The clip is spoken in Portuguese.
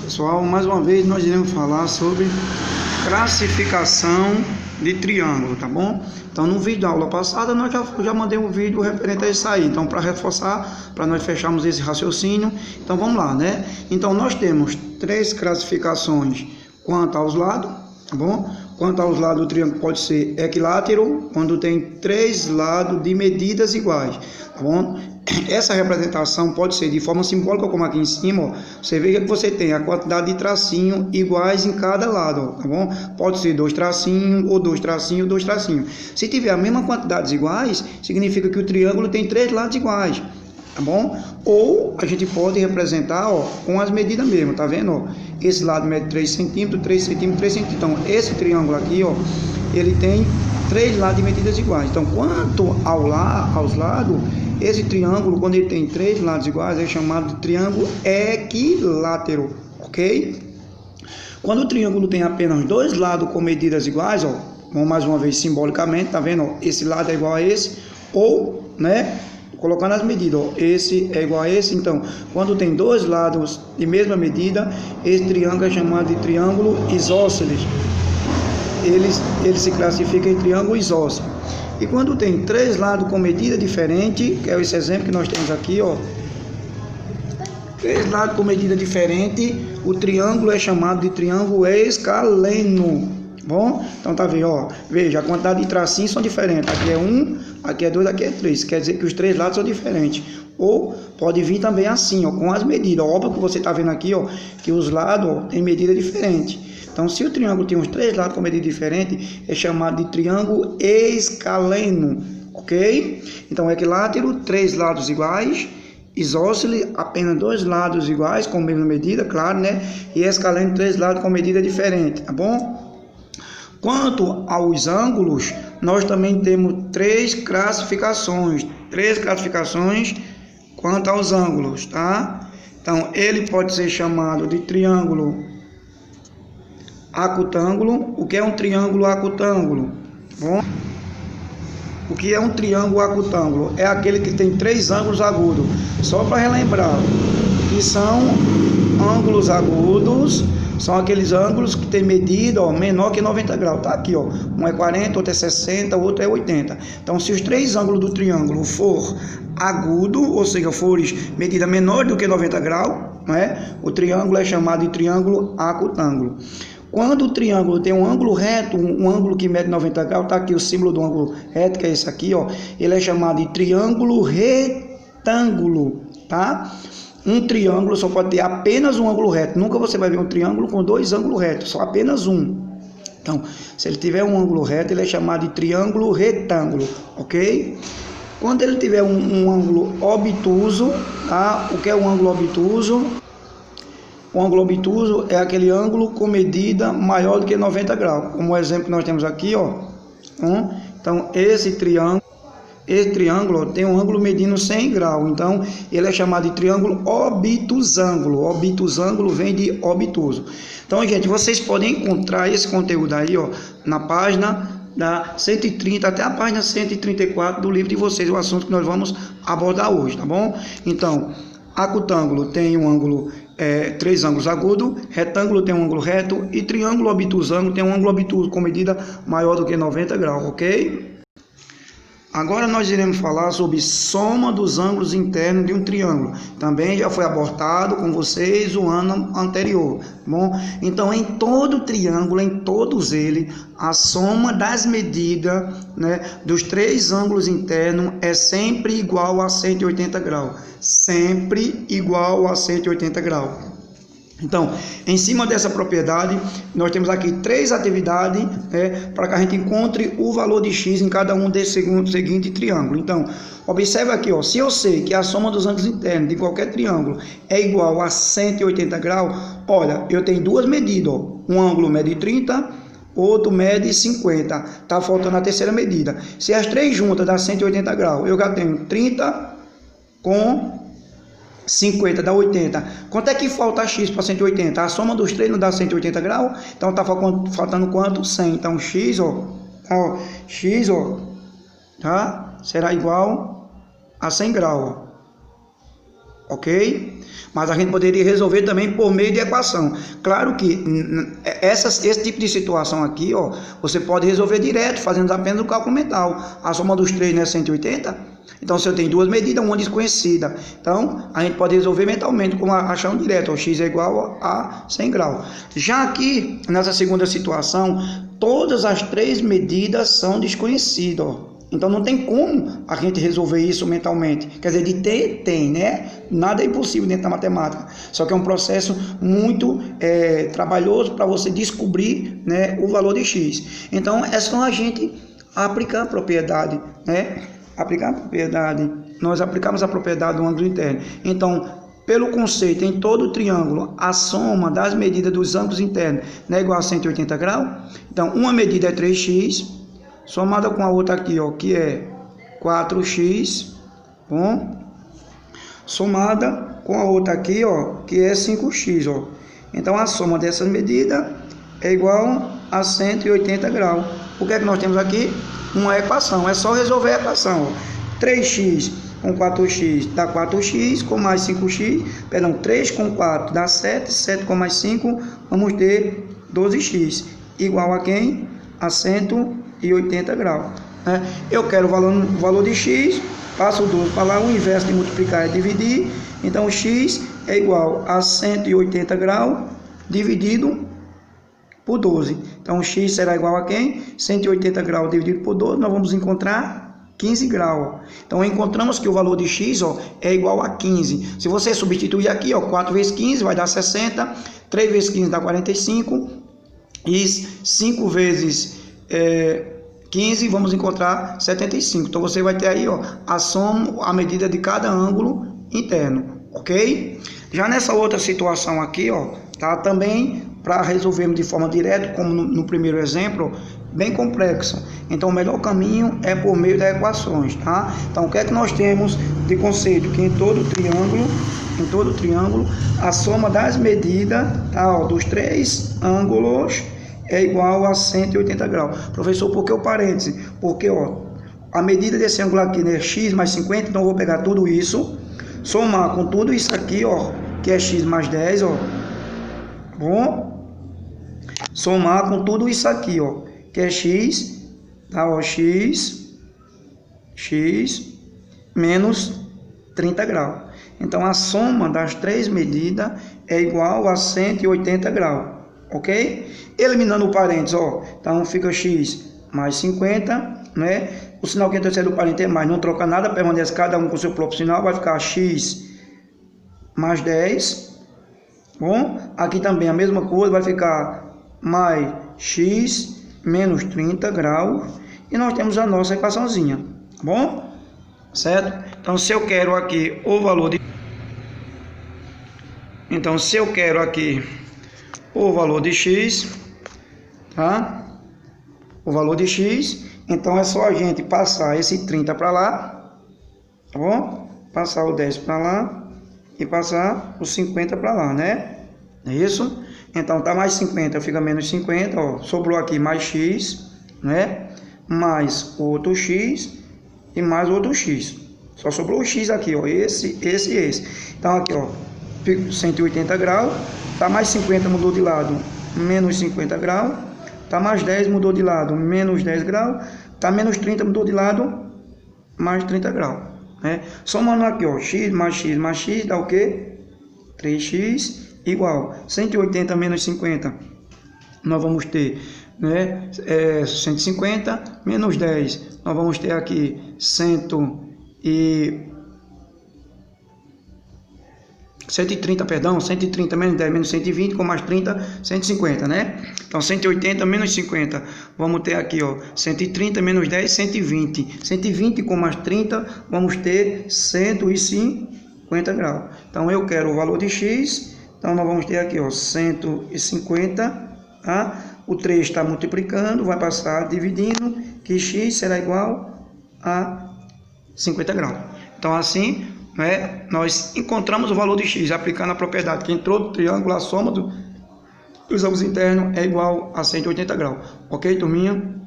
Pessoal, mais uma vez nós iremos falar sobre classificação de triângulo, tá bom? Então no vídeo da aula passada nós já mandei um vídeo referente a isso aí, então para reforçar, para nós fecharmos esse raciocínio, então vamos lá, né? Então nós temos três classificações quanto aos lados, tá bom? Quanto aos lados, o triângulo pode ser equilátero, quando tem três lados de medidas iguais, tá bom? Essa representação pode ser de forma simbólica, como aqui em cima, ó. Você vê que você tem a quantidade de tracinhos iguais em cada lado, ó, tá bom? Pode ser dois tracinhos, ou dois tracinhos, dois tracinhos. Se tiver a mesma quantidade iguais, significa que o triângulo tem três lados iguais, tá bom? Ou a gente pode representar, ó, com as medidas mesmo, tá vendo? Ó? Esse lado mede 3 centímetros, 3 centímetros, 3 centímetros. Então, esse triângulo aqui, ó, ele tem três lados de medidas iguais. Então, quanto aos lados, esse triângulo, quando ele tem três lados iguais, é chamado de triângulo equilátero, ok? Quando o triângulo tem apenas dois lados com medidas iguais, ó, vamos mais uma vez simbolicamente, tá vendo? Ó, esse lado é igual a esse, ou, né, colocando as medidas, ó, esse é igual a esse. Então, quando tem dois lados de mesma medida, esse triângulo é chamado de triângulo isósceles. Ele se classifica em triângulo isósceles. E quando tem três lados com medida diferente, que é esse exemplo que nós temos aqui, ó, três lados com medida diferente, o triângulo é chamado de triângulo escaleno. Bom, então tá vendo, ó, veja, a quantidade de tracinhos são diferentes. Aqui é 1, aqui é 2, aqui é 3. Quer dizer que os três lados são diferentes. Ou pode vir também assim, ó, com as medidas. Óbvio que você tá vendo aqui, ó, que os lados, ó, tem medida diferente. Então, se o triângulo tem os três lados com medida diferente, é chamado de triângulo escaleno, ok? Então, equilátero, três lados iguais, isósceles, apenas dois lados iguais, com a mesma medida, claro, né? E escaleno, três lados com medida diferente, tá bom? Quanto aos ângulos, nós também temos três classificações quanto aos ângulos, tá? Então, ele pode ser chamado de triângulo acutângulo. O que é um triângulo acutângulo? Bom, o que é um triângulo acutângulo? É aquele que tem três ângulos agudos. Só para relembrar, que são ângulos agudos, são aqueles ângulos que tem medida, ó, menor que 90 graus. Tá aqui, ó. Um é 40, outro é 60, o outro é 80. Então, se os três ângulos do triângulo for agudo, ou seja, fores medida menor do que 90 graus, né, o triângulo é chamado de triângulo acutângulo. Quando o triângulo tem um ângulo reto, um ângulo que mede 90 graus, tá aqui o símbolo do ângulo reto, que é esse aqui, ó, ele é chamado de triângulo retângulo, tá? Um triângulo só pode ter apenas um ângulo reto. Nunca você vai ver um triângulo com dois ângulos retos, só apenas um. Então, se ele tiver um ângulo reto, ele é chamado de triângulo retângulo, ok? Quando ele tiver um ângulo obtuso, tá? O que é um ângulo obtuso? O ângulo obtuso é aquele ângulo com medida maior do que 90 graus. Como o exemplo que nós temos aqui, ó. Então, esse triângulo tem um ângulo medindo 100 graus. Então, ele é chamado de triângulo obtusângulo. Obtusângulo vem de obtuso. Então, gente, vocês podem encontrar esse conteúdo aí, ó, na página da 130 até a página 134 do livro de vocês, o assunto que nós vamos abordar hoje, tá bom? Então, acutângulo tem um ângulo, três ângulos agudos, retângulo tem um ângulo reto e triângulo obtusângulo tem um ângulo obtuso com medida maior do que 90 graus, ok? Agora nós iremos falar sobre soma dos ângulos internos de um triângulo. Também já foi abordado com vocês o ano anterior, bom? Então, em todo triângulo, em todos eles, a soma das medidas, né, dos três ângulos internos é sempre igual a 180 graus. Sempre igual a 180 graus. Então, em cima dessa propriedade, nós temos aqui três atividades, né, para que a gente encontre o valor de x em cada um desses seguinte triângulo. Então, observe aqui, ó, se eu sei que a soma dos ângulos internos de qualquer triângulo é igual a 180 graus, olha, eu tenho duas medidas, ó, um ângulo mede 30, outro mede 50, tá faltando a terceira medida. Se as três juntas dá 180 graus, eu já tenho 30 com 50 dá 80. Quanto é que falta x para 180? A soma dos três não dá 180 graus? Então está faltando quanto? 100. Então x, ó, tá? Será igual a 100 graus, ok? Mas a gente poderia resolver também por meio de equação. Claro que esse tipo de situação aqui, ó, você pode resolver direto, fazendo apenas o cálculo mental. A soma dos três não é 180? Então, se eu tenho duas medidas, uma desconhecida. Então, a gente pode resolver mentalmente, como achando direto. O x é igual a 100 graus. Já aqui, nessa segunda situação, todas as três medidas são desconhecidas, ó. Então não tem como a gente resolver isso mentalmente. Quer dizer, de ter, tem, né? Nada é impossível dentro da matemática. Só que é um processo muito trabalhoso para você descobrir, né, o valor de x. Então é só a gente aplicar a propriedade, né? Aplicar a propriedade. Nós aplicamos a propriedade do ângulo interno. Então, pelo conceito, em todo triângulo, a soma das medidas dos ângulos internos não é igual a 180 graus. Então, uma medida é 3x. Somada com a outra aqui, ó, que é 4x, bom? Somada com a outra aqui, ó, que é 5x, ó. Então, a soma dessas medidas é igual a 180 graus. O que é que nós temos aqui? Uma equação. É só resolver a equação, ó. 3x com 4x dá 4x, com mais 5x, perdão, 3 com 4 dá 7, 7 com mais 5, vamos ter 12x. Igual a quem? A 180 graus, né? Eu quero o valor de x, passo o 12 para lá, o inverso de multiplicar é dividir, então x é igual a 180 graus dividido por 12. Então x será igual a quem? 180 graus dividido por 12, nós vamos encontrar 15 graus. Então encontramos que o valor de x, ó, é igual a 15. Se você substituir aqui, ó, 4 vezes 15 vai dar 60, 3 vezes 15 dá 45, e 5 vezes 15, vamos encontrar 75. Então você vai ter aí, ó, a soma, a medida de cada ângulo interno, ok? Já nessa outra situação aqui, ó, tá, também para resolvermos de forma direta, como no primeiro exemplo, bem complexo. Então o melhor caminho é por meio das equações, tá? Então o que é que nós temos de conceito? Que em todo triângulo, a soma das medidas, tá, ó, dos três ângulos é igual a 180 graus. Professor, por que o parêntese? Porque, ó, a medida desse ângulo aqui, né, x mais 50, então eu vou pegar tudo isso, somar com tudo isso aqui, ó, que é x mais 10, ó, bom? Somar com tudo isso aqui, ó, que é x, tá, ó, x menos 30 graus. Então, a soma das três medidas é igual a 180 graus. Ok? Eliminando o parênteses, ó, então fica x mais 50, né? O sinal que antecede do parênteses é mais, não troca nada, permanece cada um com seu próprio sinal, vai ficar x mais 10, bom? Aqui também a mesma coisa, vai ficar mais x menos 30 graus, e nós temos a nossa equaçãozinha, bom? Certo? Então, se eu quero aqui o valor de... Então, se eu quero aqui o valor de x, tá? O valor de x, então é só a gente passar esse 30 para lá, tá bom? Passar o 10 para lá e passar o 50 para lá, né? É isso? Então tá mais 50, fica menos 50, ó. Sobrou aqui mais x, né? Mais outro x e mais outro x. Só sobrou o x aqui, ó. Esse e esse. Então aqui, ó, 180 graus. Tá mais 50, mudou de lado, menos 50 graus. Tá mais 10, mudou de lado, menos 10 graus. Tá menos 30, mudou de lado, mais 30 graus, né? Somando aqui, ó, x mais x dá o quê? 3x igual 180 menos 50. Nós vamos ter, né, 150 menos 10. Nós vamos ter aqui 130, perdão, 130 menos 10 menos 120, com mais 30, 150, né? Então, 180 menos 50, vamos ter aqui, ó, 130 menos 10, 120. 120 com mais 30, vamos ter 150 graus. Então, eu quero o valor de x, então nós vamos ter aqui, ó, 150, tá? O 3 está multiplicando, vai passar dividindo, que x será igual a 50 graus. Então, assim, né, nós encontramos o valor de x aplicando a propriedade que entrou do triângulo, a soma dos ângulos internos é igual a 180 graus. Ok, turminha?